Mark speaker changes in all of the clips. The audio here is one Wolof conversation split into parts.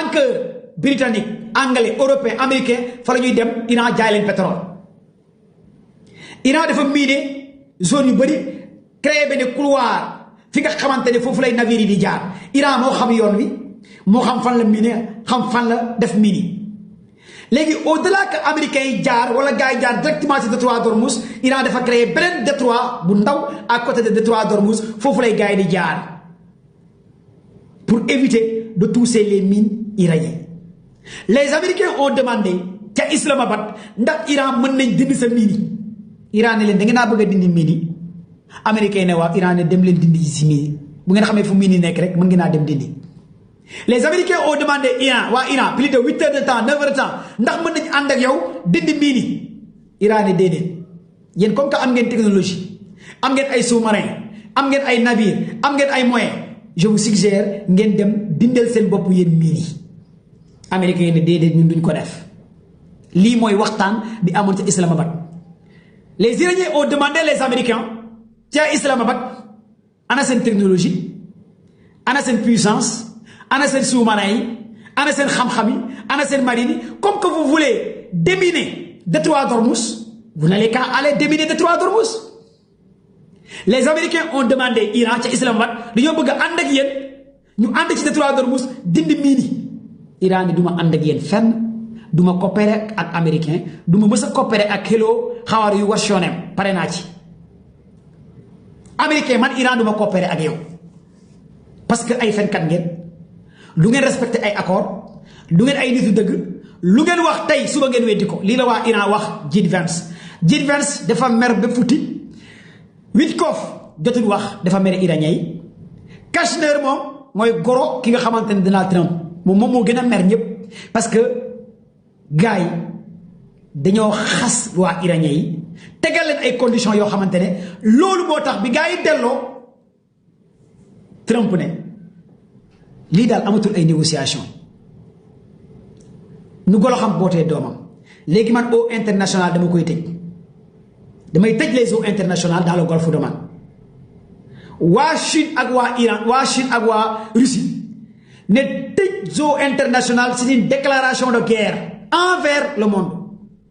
Speaker 1: tanker britannique anglais européen américain fa la ñuy dem Iran jaay leen pétrole. Iran dafa miné zone yu bëri créé benn couloir fi nga xamante ne foofu lay navire yi di jaar Iran moo xam yoon wi moo xam fan la miné xam fan la def mini. léegi au delà que américains yi jaar wala gars yi jaar directement ci détroit d'Ormuz Iran dafa créé beneen détroit bu ndaw à côté de détroit d'Ormuz foofu lay gars yi di jaar pour éviter de toucher les mines iraniennes. Les Américains ont demandé ca Islamabad ndax Iran mën nañ dindi sa mine yi Iran ne leen da ngeen naa bëgg a dindi mine yi américains ne waaw Iran ne dem leen dindi ci mine yi bu ngeen xamee fu mine yi nekk rek mën ngeen naa dem dindi. Les Américains ont demandé Iran plus de 8 heures de temps 9 heures de temps ndax mën nañ ànd ak yow dindi mine yi Iran ne déedéet yéen comme que am ngeen technologie am ngeen ay sous-marins am ngeen ay navires am ngeen ay moyens je vous suggère ngeen dem dindal seen bopp yéen mine yi. Américains yi ne déedéet ñun duñ ko def lii mooy waxtaan bi amoon ca Islamabad. Les Iraniens ont demandé les Américains ca Islamabad ana seen technologie ana seen puissance ana seen sous-marins yi ana seen xam-xam yi ana seen marine yi comme que vous voulez déminer détroit d'Ormuz vous n'allez qu'à aller déminer détroit d'Ormuz. Les Américains ont demandé Iran ca Islamabad dañoo bëgg a ànd ak yéen ñu ànd ci détroit d'Ormuz dindi mine yi Iran ni du ma ànd ak yéen fenn du ma coopérer ak américain du ma mës a coopérer ak hello xawar yu wasyonem pare naa ci américain man Iran du ma coopérer ak yow parce que ay fenkat ngeen lu ngeen respecté ay accord lu ngeen ay nitu dëgg lu ngeen wax tey suba ngeen weddi ko lii la waa Iran wax J. Vance dafa mer ba futti Witkoff jotul wax dafa mer iranien yi Kushner moom mooy goro ki nga xamante ne Donald Trump moom moo gën a mer ñëpp parce que gars yi dañoo xas waa iranien yi tegal leen ay conditions yoo xamante ne loolu moo tax bi gars yi delloo Trump ne lii daal amatul ay négociation nu golo xam bootee doomam léegi man eau internationale dama koy tëj damay tëj les eaux internationales dans le golfe d'Oman waa Chine ak waa Iran waa Chine ak waa Russie ne tëj eaux internationales c'est une déclaration de guerre envers le monde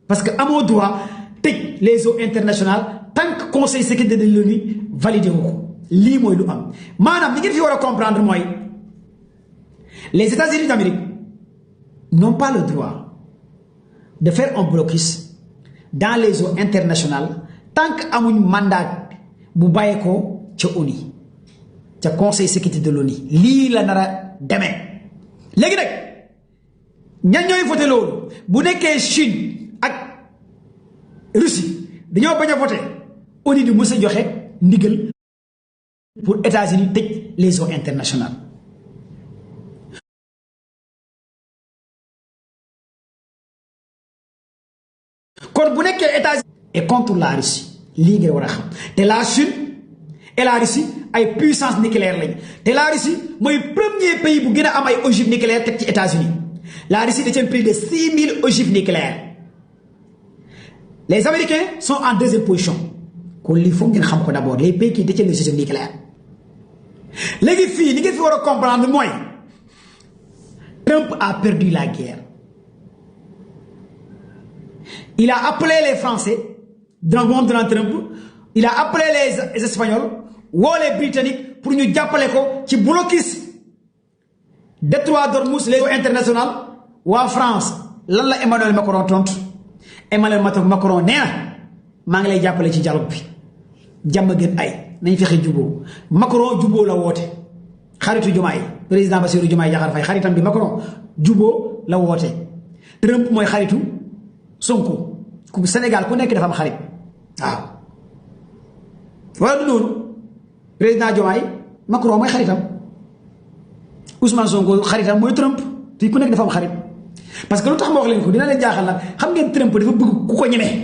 Speaker 1: parce que amoo droit tëj les eaux internationales tant que conseil sécurité de l'ONU validé wu ko lii mooy lu am maanaam li ngeen fi war a comprendre mooy les États-Unis d'Amérique n'ont pas le droit de faire un blocus dans les eaux internationales tant que amuñ mandat bu bàyyee ko ca ONU ca conseil sécurité de l'ONU lii la nar a demee léegi nag ñan ñooy voté loolu bu nekkee Chine ak Russie dañoo bañ a voté ONU di mës a joxe ndigal pour États-Unis tëj les eaux internationales kon bu nekkee États-Unis et contre la Russie lii ngeen war a xam te la Chine et la Russie ay puissance nucléaire lañ te la Russie mooy premier pays bu gën a am ay ogives nucléaires teg ci États-Unis la Russie détient plus de 6000 ogives nucléaires les Américains sont en deuxième position kon lii foog ngeen xam ko d'abord les pays qui détiennent les ogives nucléaires léegi fii li ngeen fi war a comprendre mooy Trump a perdu la guerre. Il a appelé les Français, dans le monde de Trump, il a appelé les Espagnols, ou les Britanniques, pour nous appeler qui blocus détroit d'Ormuz, les eaux internationales, ou en France. Lan la Emmanuel Macron tontu Emmanuel Macron nee na maa ngi lay jàppale ci dialogue bi jàmm gën ay nañ fexe juboo Macron juboo la woote xaritu Diomaye président Bassirou Diomaye Diakhar Faye xaritam bi Macron juboo la woote Trump mooy xaritu Sonko ku Sénégal ku nekk dafa am xarit waaw wala du noonu président Diomaye Macron mooy xaritam Ousmane Sonko xaritam mooy Trump fii ku nekk dafa am xarit parce que lu tax ma wax leen ko dina leen jaaxal nag xam ngeen Trump dafa bëgg ku ko ñemee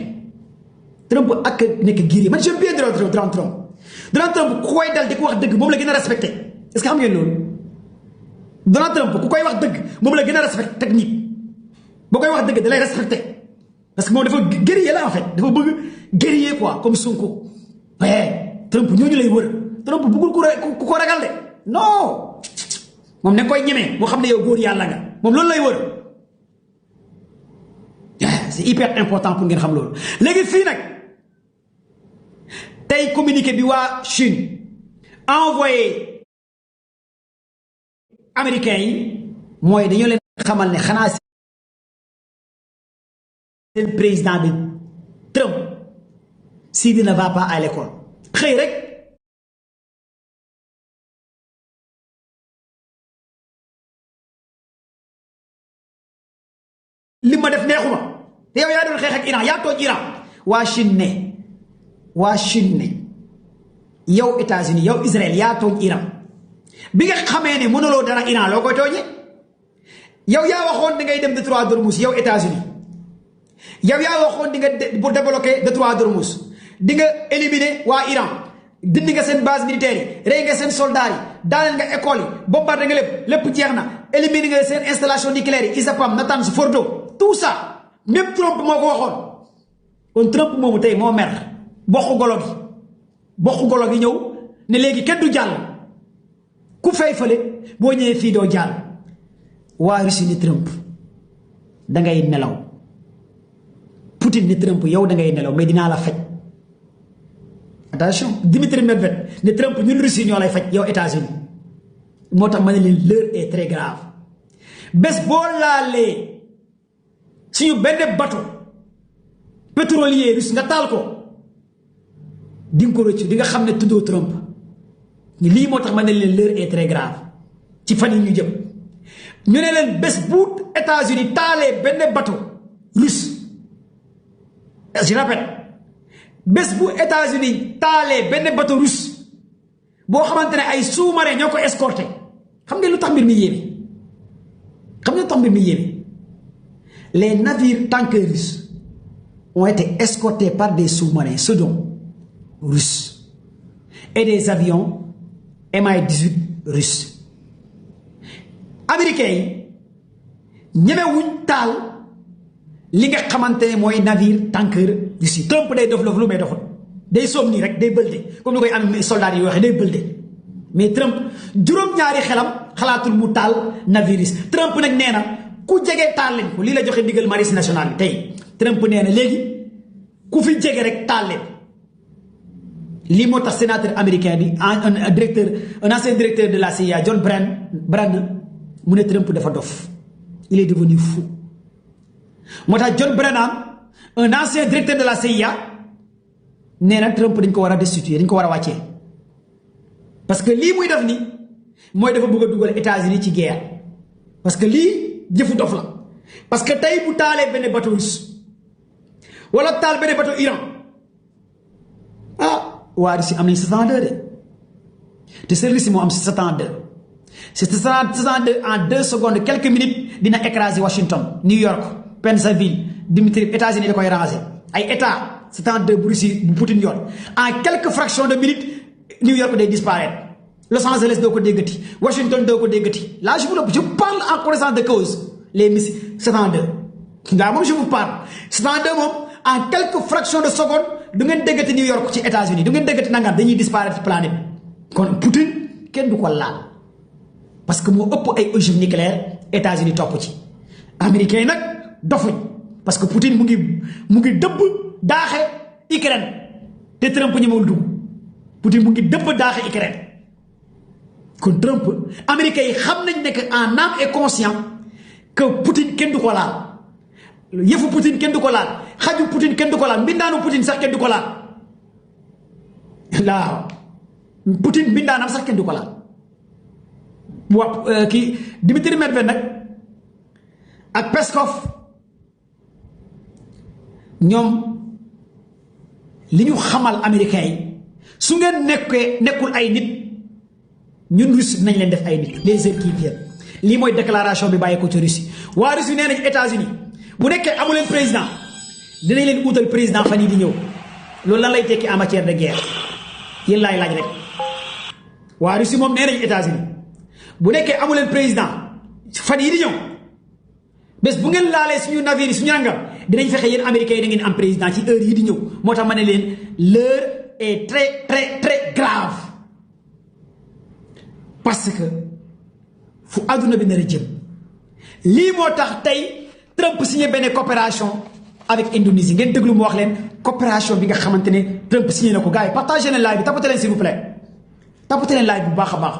Speaker 1: Trump ak nekk giir yi man j'aime bien Donald Trump ku koy dal di ko wax dëgg moom la gën a respecté est-ce que xam ngeen loolu Donald Trump ku koy wax dëgg moom la gën a respecté technique boo koy wax dëgg da lay respecté parce que moom dafa guerrier la en fait dafa bëgg guerrier quoi comme Sonko waaye Trump ñooñu lay wër Trump bëggul ku ko ragal de non moom ne koy ñemee moo xam ne yow góor yàlla nga moom loolu lay wër. C'est hyper important pour ngeen xam loolu. léegi fii nag tey communiqué bi waa Chine envoyé américains yi mooy dañoo leen xamal ne xanaa seen président bi Trump s'il ne va pas à l'école xëy rek li ma def neexuma yow yaa doon xeex ak Iran yaa tooj Iran. waa Chine ne yow États-Unis yow Israël yaa tooj Iran bi nga xamee ne mënuloo dara Iran loo koy tooñee. yow yaa waxoon di ngay dem détroit d'Ormuz yow États-Unis yow yaa waxoon di nga pour débloquer détroit d'Ormuz di nga éliminer waa Iran dindi nga seen base militaire yi rey nga seen soldats yi daaneel nga école yi bombardé nga lépp jeex na éliminer nga seen installation nucléaire yi ISAPAM Natanz Fordo tout ça même Trump moo ko waxoon. kon Trump moomu tey moo mer bokku golo gi ñëw ne léegi kenn du jàll ku fay fële boo ñëwee fii doo jàll. waa Russie ni Trump dangay nelaw Poutine ni Trump yow dangay nelaw mais dinaa la faj. attention Dimitri Medvedev ne Trump ñun Russie ñoo lay faj yow États-Unis. moo tax ma ne leen l'heure est très grave bés boo laalee suñu benn bateau pétrolier russe nga taal ko di nga ko rëccu di nga xam ne tuddoo Trump lii moo tax ma ne leen l'heure est très grave ci fan yi ñu jëm. ñu ne leen bés bu États-Unis taalee benn bateau russe je répète bés bu États-Unis taalee benn bateau russe boo xamante ne ay sous-marins ñoo ko escorté xam nga lu tax mbir mi yéeme les navires tankers russes ont été escortés par des sous-marins Sedon russes et des avions Mi-18 russes. américains yi ñemewuñ taal li nga xamante ne mooy navire tanker russi. Trump day def lu may doxul day soom nii rek day bëlde comme ni koy am soldats yi waxee day bëlde mais Trump juróom-ñaari xelam xalaatul mu taal navire russe. Trump nag nee na ku jege taal leen ko lii la joxe ndigal marine nationale bi tey Trump nee na léegi ku fi jege rek taal leen. lii moo tax sénateur américain bi un ancien directeur de la CIA John Brennan mu ne Trump dafa dof il est devenu fou. moo tax John Brennan un ancien directeur de la CIA nee na Trump dañ ko war a destituer dañ ko war a wàccee parce que lii muy def ni mooy dafa bëgg a dugal États-Unis ci guerre parce que lii jëfu dof la parce que tey bu taalee benn bateau russe wala taal benn bateau Iran waa Russie am nañ 62 de te seen Russie moo am 62 c'est 62 en 2 secondes quelques minutes dina écraser Washington New York Pennsylvanie Dimitri États-Unis da koy ranger ay état 72 bu Russie bu Poutine yoon en quelques fractions de minutes New York day disparaître Los Angeles doo ko déggati Washington doo ko déggati là je parle en connaissance de cause les missiles 72 ngaa moom je vous parle 72 moom en quelques fractions de secondes du ngeen déggati New York ci États-Unis du ngeen déggati nangam dañuy disparaître ci planète kon Poutine kenn du ko laal parce que moo ëpp ay ogive nucléaire États-Unis topp ci américains yi nag dofuñ parce que Poutine mu ngi dëbb daaxe Ukraine te Trump ñemewul dugg Poutine mu ngi dëbb daaxe Ukraine kon Trump américains yi xam nañ ne que en âme et conscient que Poutine kenn du ko laal yëfu Poutine kenn du ko laal xaju Poutine kenn du ko laal mbindaanu Poutine sax kenn du ko laal laa Poutine mbindaanam sax kenn du ko laal wa kii Dimitri Medvedev nag ak Peskov ñoom li ñu xamal américains yi su ngeen nekkul ay nit ñun Russie nañ leen def ay nit les heures qui viennent lii mooy déclaration bi bàyyi ko ci Russie waa Russie nee nañ États-Unis bu nekkee amu leen président dinañ leen utal président fan yii di ñëw loolu lan lay tekki en matière de guerre yéen laay laaj rek waa Russie moom nee nañ États-Unis bu nekkee amu leen président fan yii di ñëw bés bu ngeen laalee suñu navire yi suñu nangam dinañ fexe yéen américains yi da ngeen am président ci heure yii di ñëw moo tax ma ne leen l'heure est très très très grave parce que fu àdduna bi nar a jëm lii moo tax tey Trump signé benn coopération avec Indonésie ngeen déglu mu wax leen coopération bi nga xamante ne Trump signé na ko gars yi partagé leen live bi tapote leen s'il vous plaît tapote leen live bu baax a baax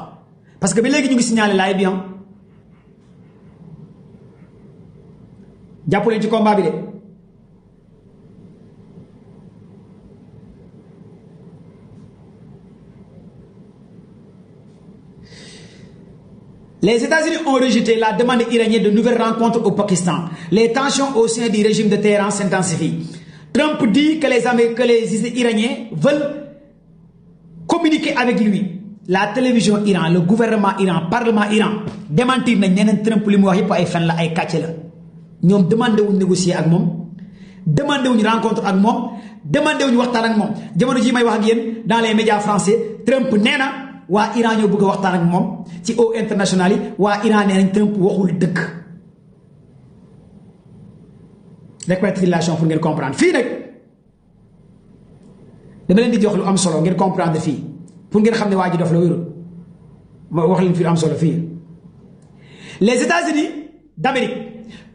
Speaker 1: parce que ba léegi ñu ngi signalé live bi jàpp leen ci combat bi de. Les États-Unis ont rejeté la demande iranienne de nouvelles rencontres au Pakistan. Les tensions au sein du régime de Téhéran s'intensifient. Trump dit que les Iraniens veulent communiquer avec lui. La télévision Iran, le gouvernement Iran, parlement Iran, démentir nañ neneen Trump li mu wax yëpp ay fen la ay kàcce la ñoom demandé wuñ négocier ak moom demandé wuñ rencontre ak moom demandé wuñ waxtaan ak moom jamono ji may wax ak yéen dans les médias français Trump nee na waa Iran ñoo bëgg a waxtaan ak moom ci eau international yi waa Iran nee nañ Trump waxul dëgg récapitulation pour ngeen comprendre fii nag dama leen di jox lu am solo ngeen comprendre fii pour ngeen xam ne waa ji dof la wérul ma wax leen fii lu am solo fii les États-Unis d'Amérique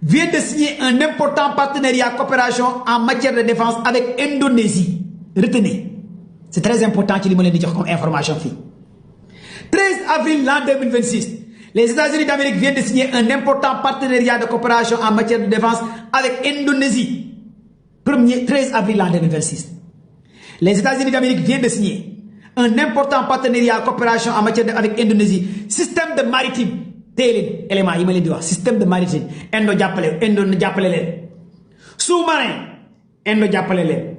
Speaker 1: viennent de signer un important partenariat coopération en matière de défense avec Indonésie retenez c'est très important ci li ma leen di jox comme information fii 13 avril l'an 2026, les États-Unis d'Amérique viennent de signer un important partenariat de coopération en matière de défense avec Indonésie. 13 avril l'an 2026. Les États-Unis d'Amérique viennent de signer un important partenariat de coopération en matière avec Indonésie. Système de maritime. Teel élément yi ma leen di wax système de maritime. Indo jàppale leen. Sous-marin. Indo jàppale leen.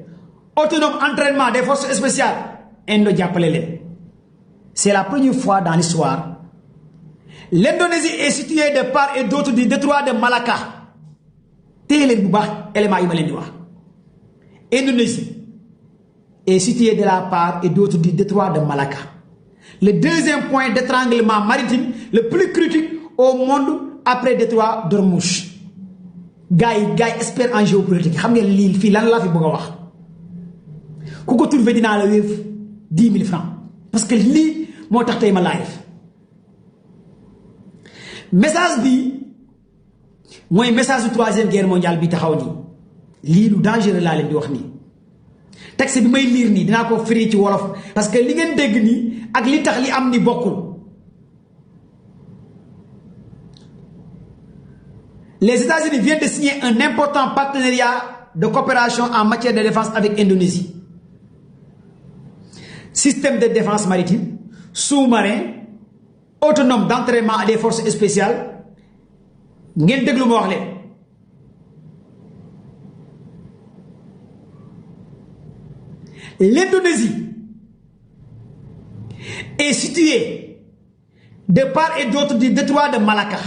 Speaker 1: Autonome entraînement des forces spéciales. Indo jàppale leen. C'est la première fois dans l'histoire. L'Indonésie est située de part et d'autre du détroit de Malacca. Téye leen bu baax élément yi ma leen di wax. Indonésie est située de la part et d'autre du détroit de Malacca. Le deuxième point d'étranglement maritime le plus critique au monde après détroit d'Ormuz. gars yi expert en géopolitique xam ngeen lii fii lan laa fi bëgg a wax ku ko trouvé dinaa la wéef 10 000 francs parce que lii moo tax tey ma live message bi mooy message du troisième guerre mondiale bi taxaw nii lii lu dangereux laa leen di wax nii texte bi may lire nii dinaa ko firi ci wolof parce que li ngeen dégg nii ak li tax li am ni bokkul. Les États-Unis viennent de signer un important partenariat de coopération en matière de défense avec Indonésie. Système de défense maritime, sous-marin, autonome d'entraînement des forces spéciales. Ngeen déglu ma wax leen. L'Indonésie est située de part et d'autre du détroit de Malacca.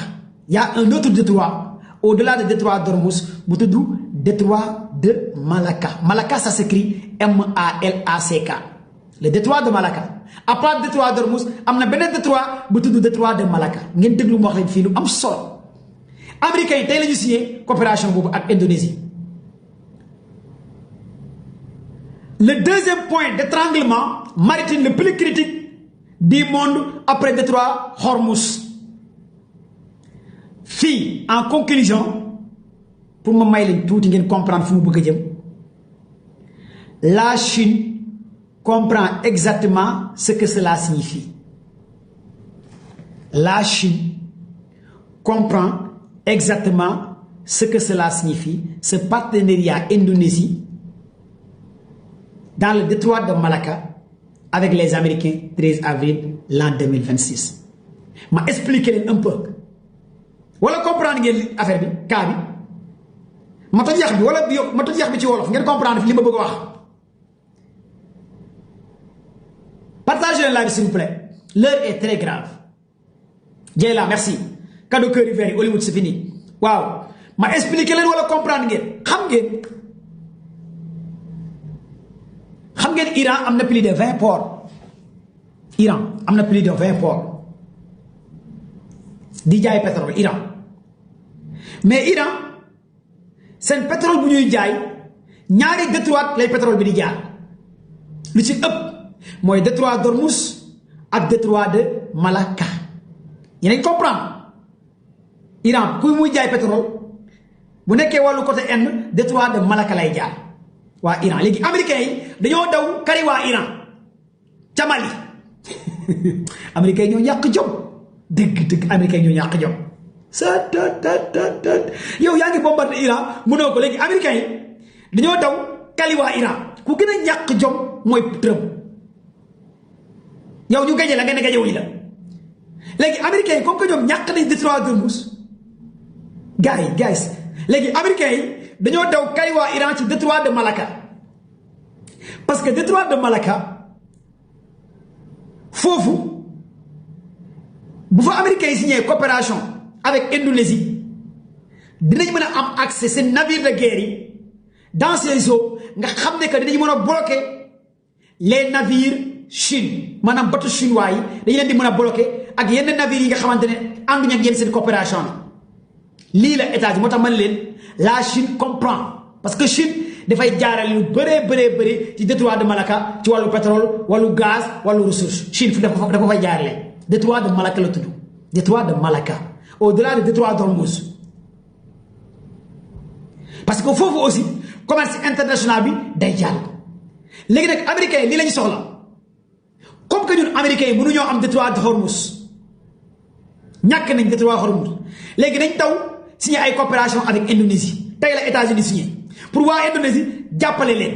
Speaker 1: Il y a un autre détroit au-delà du détroit d'Ormuz, bu tudd détroit de Malacca. Malacca, ça s'écrit M-A-L-A-C-K. Le détroit de Malacca. À part le détroit d'Ormuz, am na beneen détroit bu tudd détroit de Malacca. Ngeen déglu ma wax leen fii lu am solo. Américains yi tey la ñu signé coopération boobu ak Indonésie. Le deuxième point d'étranglement maritime le plus critique du monde après le détroit d'Ormuz. Fii en conclusion pour ma may leen tuuti ngeen comprendre fu mu bëgg a jëm la Chine comprend exactement ce que cela signifie. La Chine comprend exactement ce que cela signifie, ce partenariat Indonésie dans le détroit de Malacca avec les Américains 13 avril l'an 2026. Ma expliquer leen un peu wala comprendre ngeen affaire bi cas bi ma toj yax bi wala ma toj yax bi ci wolof ngeen comprendre fi li ma bëgg a wax. Partagez le live s'il vous plaît. L'heure est très grave. Dieyla merci. Cadeau cœur vert yi Hollywood c'est fini. waaw ma expliquer leen wala comprendre ngeen xam ngeen Iran am na plus de 20 ports. Iran am na plus de 20 ports di jaay pétrole Iran mais Iran seen pétrole bu ñuy jaay ñaari détroit lay pétrole bi di jaar lu ci ëpp mooy détroit d'Ormuz ak détroit de Malacca yéen comprendre Iran kuy muy jaay pétrole bu nekkee wàllu côté Inde détroit de Malacca lay jaar waa Iran léegi américains yi dañoo daw kari waa Iran ca Mali américains yi ñoo ñàkk jom dëgg américains yi ñoo ñàkk jom sa yow yaa ngi bombardé Iran mënoo ko léegi américains yi dañoo daw kali waa Iran ku gën a ñàkk jom mooy Trump yow ñu gañe la nga ne gañe wuñ la léegi américains yi comme que ñoom ñàkk nañ détroit d'Ormuz guys léegi américains yi dañoo daw kali waa Iran ci détroit de Malacca parce que détroit de Malacca foofu bu fa américains yi signé coopération avec Indonésie dinañ mën a am accès seen navire de guerre yi dans ces eaux nga xam ne que dinañ mën a bloquer les navires Chine maanaam bateau chinois yi dañu leen di mën a bloquer ak yenn navires yi nga xamante ne ànduñu ak yéen seen coopération bi lii la état bi moo tax man leen la Chine comprend parce que Chine dafay jaarale lu bëree ci détroit de Malacca ci wàllu pétrole wàllu gaz wàllu ressource Chine fu dafa fay jaarale détroit de Malacca la tudd détroit de Malacca au-delà de détroit d'Ormuz parce que foofu aussi commerce international bi day jàll léegi nag américains yi lii la ñu soxla comme que ñun américains yi mënuñoo am détroit d'Ormuz ñàkk nañ détroit d'Ormuz léegi nañ taw signé ay coopération avec Indonésie tey la États-Unis signé pour waa Indonésie jàppale leen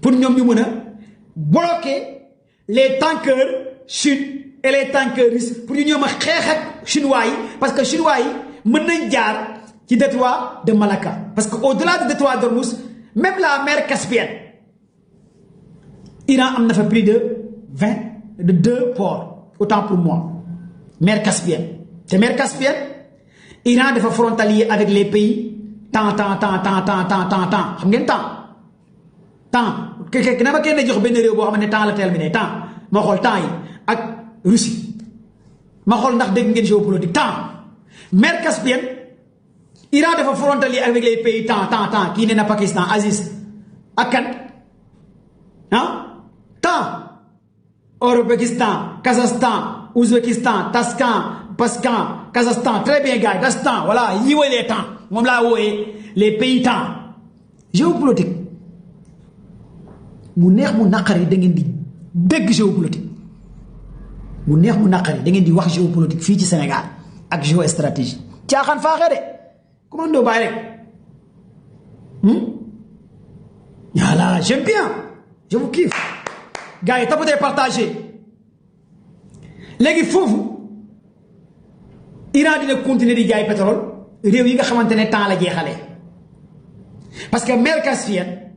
Speaker 1: pour ñoom ñu mën a bloquer les tankers Chine et les tankers russes pour ñu ñoom a xeex ak chinois yi parce que chinois yi mën nañ jaar ci détroit de Malacca parce que au-delà du détroit d'Ormuz même la mer Caspienne Iran am na fa plus de 2 ports autant pour moi mer Caspienne te mer Caspienne Iran dafa frontalier avec les pays temps xam ngeen temps na ma kenn jox benn réew boo xam ne temps la terminé temps ma xool temps yi ak Russie ma xool ndax dégg ngeen géopolitique temps mer Caspienne Iran dafa frontalier avec les pays temps kii nee na Pakistan Aziz ak kan temps Ouzbékistan Kazakhstan Ouzbékistan Pascan Kazakhstan très bien gars das temps voilà yi woy les temps moom laa wooyee les pays temps géopolitique mu neex mu naqari da ngeen di dégg géopolitique mu neex mu naqari da ngeen di wax géopolitique fii ci Sénégal ak géostratégie caaxaan faaxee de commando bàyyi rek voilà j'aime bien je vous kiffe gars yi tapotez partagez léegi foofu Iran dina continuer di jaay pétrole réew yi nga xamante ne temps la jeexalee parce que mer Caspienne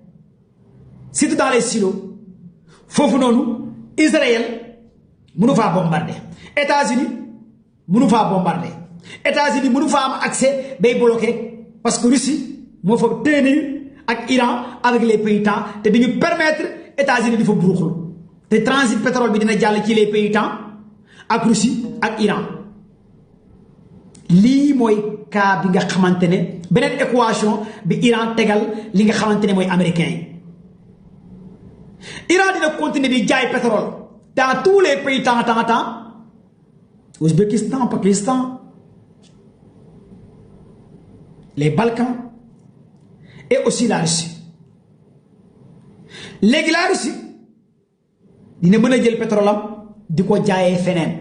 Speaker 1: surtout dans les silos foofu noonu Israël mënu faa bombarder États-Unis mënu faa bombarder États-Unis mënu faa am accès bay bloqué parce que Russie moo fa tenir ak Iran avec les pays temps te dañu permettre États-Unis di fa buruxlu te transit pétrole bi dina jàll ci les pays temps ak Russie ak Iran lii mooy cas bi nga xamante ne beneen équation bi Iran tegal li nga xamante ne mooy américain yi Iran dina continuer di jaay pétrole dans tous les pays temps Ouzbékistan Pakistan les Balkans et aussi la Russie léegi la Russie dina mën a jël pétrole am di ko jaayee feneen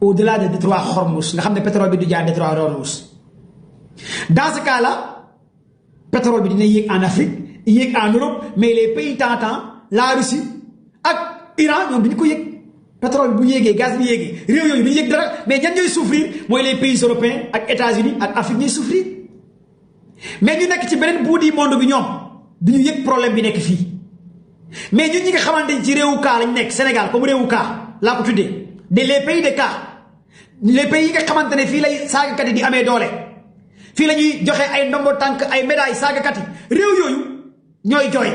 Speaker 1: au-delà de détroit d'Ormuz nga xam ne pétrole bi du jaar détroit d'Ormuz dans ce cas là pétrole bi dina yéeg en Afrique yéeg en Europe mais les pays temps la Russie ak Iran ñoom duñu ko yéeg pétrole bu yéegee gaz bi yéegee réew yooyu duñu yéeg dara mais ñan ñooy souffrir mooy les pays européens ak États-Unis ak Afrique ñooy souffrir mais ñu nekk ci beneen bout du monde bi ñoom duñu yëg problème bi nekk fii mais ñun ñi nga xamante ni ci réewu kaa lañ nekk Sénégal comme réewu kaa laa ko tuddee les pays de cas les pays yi nga xamante ne fii lay saagakat yi di amee doole fii la ñuy joxe ay ndombo tànk ay médailles saagakat yi réew yooyu ñooy jooy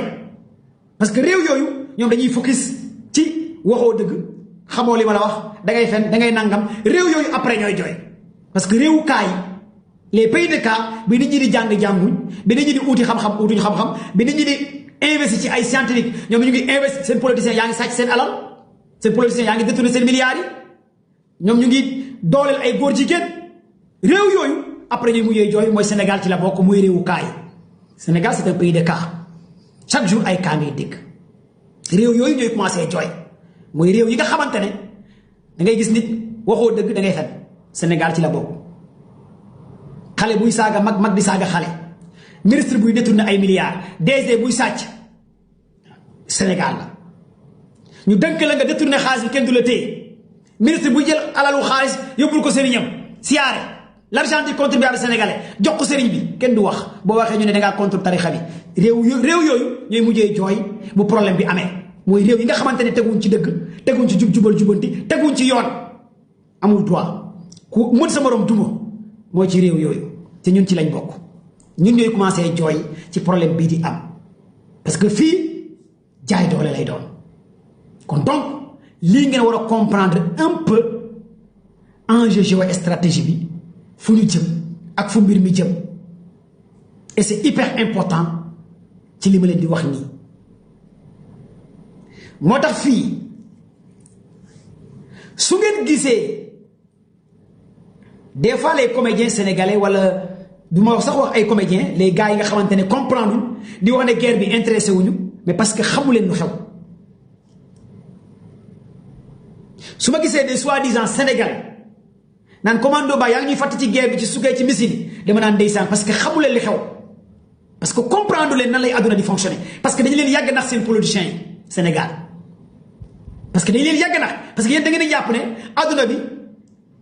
Speaker 1: parce que réew yooyu ñoom dañuy focus ci waxoo dëgg xamoo li ma la wax dangay fen dangay nangam réew yooyu après ñooy jooy parce que réewu kaa yi les pays de cas bi nit ñi di jànguñ bi nit ñi di uuti xam-xam uutuñu xam-xam bi nit ñi di investi ci ay scientifique ñoom ñu ngi investi seen politiciens yaa ngi sàcc seen alal seen politiciens yaa ngi détourné seen milliards yi ñoom ñu ngi dooleel ay góor jigéen réew yooyu après ñuy mujjee jooy mooy Sénégal ci la bokk mooy réewu cas yi Sénégal c'est un pays de cas chaque jour ay cas ngay dégg réew yooyu ñooy commencé jooy mooy réew yi nga xamante ne da ngay gis nit waxoo dëgg da ngay fen Sénégal ci la bokk xale buy saaga mag di saaga xale ministre buy détourné ay milliards DG buy sàcc Sénégal la ñu dënk la nga détourné xaalis bi kenn du la téye ministre buy jël alalu xaalis yóbbul ko sëriñam siyaare l'argent du contribuable sénégalais jox ko sëriñ bi kenn du wax boo waxee ñu ne dangaa contre tarixa bi réew yooyu ñooy mujjee jooy bu problème bi amee mooy réew yi nga xamante ne teguñ ci dëgg teguñ ci jubal jubanti teguñ ci yoon amul droit ku mën sa morom duma mooy ci réew yooyu te ñun ci lañ bokk ñun ñooy commencé jooy ci problème bii di am parce que fii jaay doole lay doon kon donc lii ngeen war a comprendre un peu enjeu géostratégie bi fu ñu jëm ak fu mbir mi jëm et c'est hyper important ci li ma leen di wax nii moo tax fii su ngeen gisee des fois les comédiens sénégalais wala du ma wax sax wax ay comédiens les gars yi nga xamante ne comprendre di wax ne guerre bi intéressé wuñu mais parce que xamu leen lu xew su ma gisee des soi-disant sénégalais naan commando ba yaa ngi ñuy fàtt ci guerre bi ci sukkee ci missile dama naan ndeysaan parce que xamu leen li xew parce que comprendre leen nan lay àdduna di fonctionner parce que dañu leen yàgg nax seen politiciens yi Sénégal parce que dañu leen yàgg nax parce que yéen da ngeen di jàpp ne àdduna bi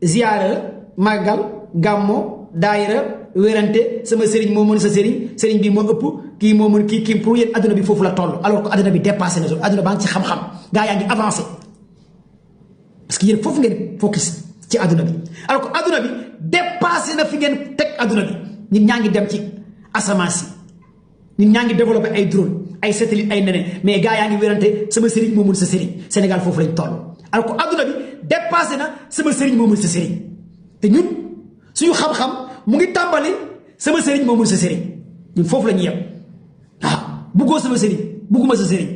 Speaker 1: ziyaara màggal gàmmo daayira wérante sama sëriñ moo mën sa sëriñ bi moo ëpp kii moo mën kii pour yéen àdduna bi foofu la toll alors que àdduna bi dépassé na zone àdduna baa ngi ci xam-xam gaa yaa ngi avancé parce que yéen foofu ngeen focus ci àdduna bi alors que àdduna bi dépassé na fi ngeen teg àdduna bi nit ñaa ngi dem ci asamaan si nit ñaa ngi développé ay drone ay satellite ay neneen mais gaa yaa ngi wérante sama sëriñ moo mën sa sëriñ Sénégal foofu lañ toll alors que àdduna bi dépassé na sama sëriñ moo mën sa sëriñ te ñun suñu xam-xam mu ngi tàmbali sama sëriñ moo mën sa sëriñ ñun foofu la ñuy yem waaw buggoo sama sëriñ bugguma sa sëriñ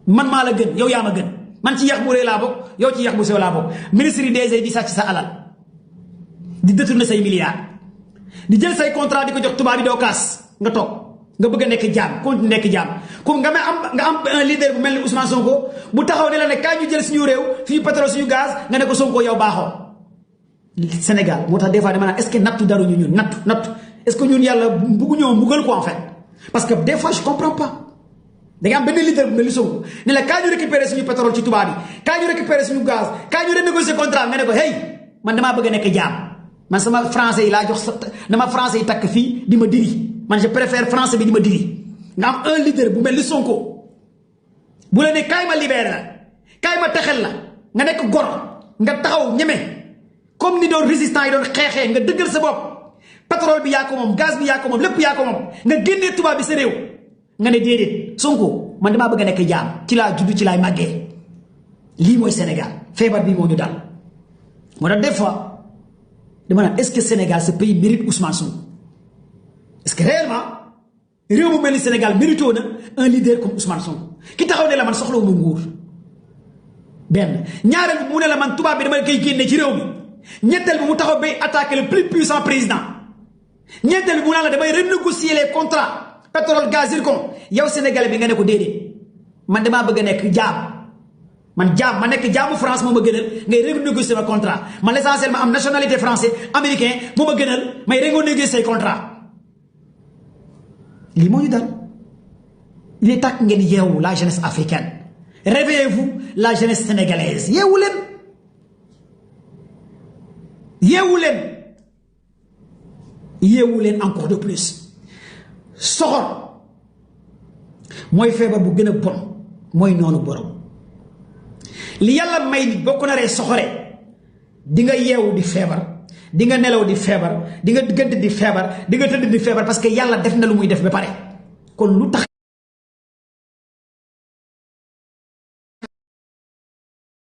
Speaker 1: man maa la gën yow yaa ma gën man ci yax bu rëy laa bokk yow ci yax bu sew laa bokk ministre yi DG di sàcc sa alal di détourner say milliards di jël say contrat di ko jox tubaab bi doo kaas nga toog nga bëgg a nekk jaam continue nekk jaam comme nga am un leader bu mel ni Ousmane Sonko bu taxaw ne la ne kaay ñu jël suñu réew suñu pétrole suñu gaz nga ne ko Sonko yow baaxoo Sénégal moo tax des fois dama naan est-ce que nattu daruñu ñun nattu est-ce que ñun yàlla buggu ñoo mbugal ko en fait parce que des fois je comprends pas da nga am benn leader bu mel ni Sonko ne la kaay ñu récupérer suñu pétrole ci tubaab bi kaay ñu récupérer suñu gaz kaay ñu renégocier contrat nga ne ko hey man damaa bëgg a nekk jaam man sama français yi laa jox dama français yi takk fii di ma diri man je préfère français bi di ma diri nga am un leader bu mel ni Sonko bu la ne kaay ma libéré la kaay ma texel la nga nekk gor nga taxaw ñeme comme ni doon résistant yi doon xeexee nga dëggal sa bopp pétrole bi yaa ko moom gaz bi yaa ko moom lépp yaa ko moom nga génnee tubaab bi sa réew nga ne déedéet Sonko man damaa bëgg a nekk jaam ci laa juddu ci laay màggee lii mooy Sénégal feebar bii moo ñu dal moo tax des fois dama naan est-ce que Sénégal ce pays mérite Ousmane Sonko est-ce que réellement réew mu mel ni Sénégal mérito na un leader comme Ousmane Sonko ki taxaw ne la man soxlawuma nguur benn ñaareel bi mu ne la man tubaab bi dama koy génne ci réew mi ñetteel bi mu taxaw bay attaquer le plus puissant président ñeenteel bi mu naan la damay renégocier les contrats pétrole gaz zircon yow sénégalais bi nga ne ko déedéet man damaa bëgg a nekk jaam man jaam ma nekk jaamu France moo ma gënal ngay renégocier ma contrat man l'essentiel ma am nationalité français américain moo ma gënal may renégocier say contrat lii moo ñu dal il est temps ngeen yeewu la jeunesse africaine réveillez-vous la jeunesse sénégalaise yeewu leen encore de plus soxor mooy feebar bu gën a bon mooy noonu borom li yàlla may nit boo ko naree soxoree di nga yeewu di feebar di nga nelaw di feebar di nga gëdd di feebar di nga tëdd di feebar parce que yàlla def na lu muy def ba pare kon lu tax